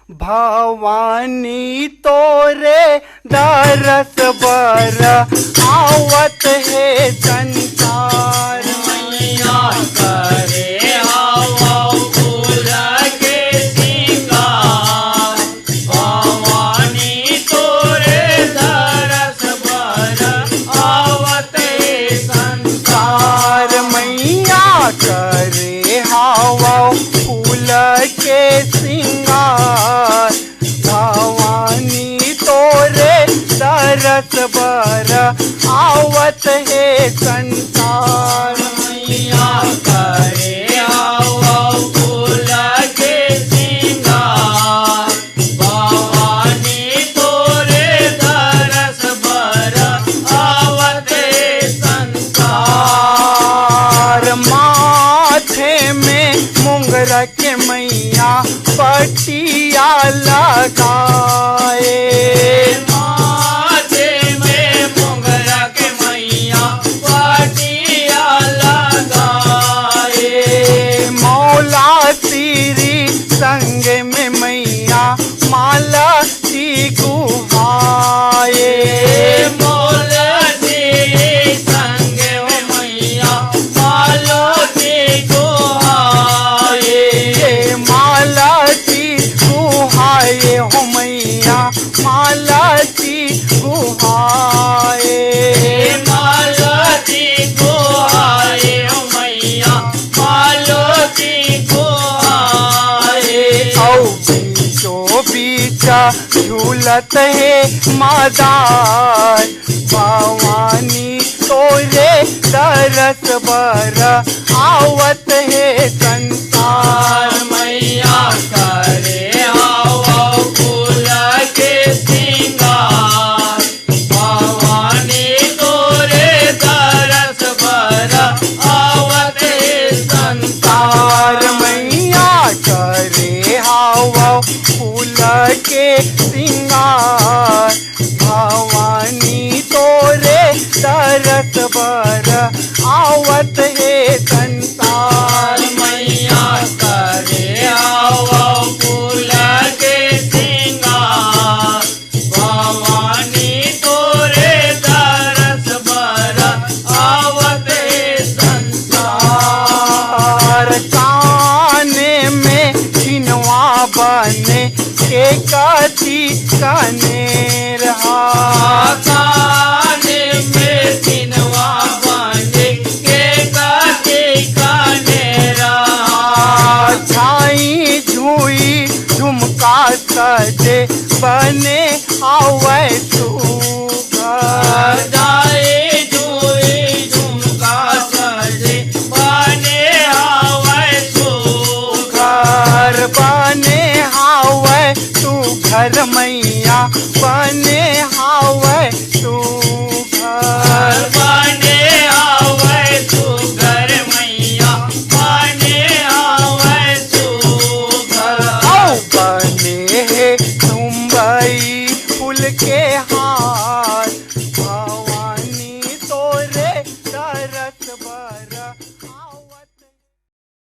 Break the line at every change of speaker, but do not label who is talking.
भवानी तोरे दरस बर आवत है संसार।
मैया करे आओ फूल के सिंगार, भवानी तोरे दरस बर आवत है संसार।
मैया करे हावा फूल के सिंगार, भवानी तोरे दरस बर आवत है संसार।
मैया करे आओ फूल के सिंगार, भवानी तोरे दरस बर आवत है संसार।
माथे में मुंगरा के मैया पटिया लगाए,
माथे में मुंगरा के मैया पटिया लगाए।
मौला तेरी संग में मैया माला की गुहाए।
मौला तेरे संग हो मैया मालो की गुहाए।
माला की गुहाए हो मैया माला की गुहाए।
मालो की गुहाए हो मैया मालो की गुहाए।
औ बीचो बीचा झूलत है मादार, भवानी तोरे दरस बर आवत है संसार।
मैया करे आओ फूल के सिंगार, भवानी तोरे दरस बर आवत है संसार।
मैया करे हावा फूल के सिंगार, भवानी तोरे दरस बर आवत है संसार।
मैया करे आओ फूल के सिंगार, भवानी तोरे दरस बर आवत है संसार।
काने में चिनवा बने के कथी कने रहा,
काने में चिनवा बने के काटे काने रहा।
छाई झुई झुमका सजे बने आवे सुघर।
जाए जुई झुमका सजे बने आवे सुघर।
घर बने हावे तू घर मैया बने हावे तू घर।
बने आवे सुघर मैया बने आवे सुघर।
बने है तुम्बई फूल के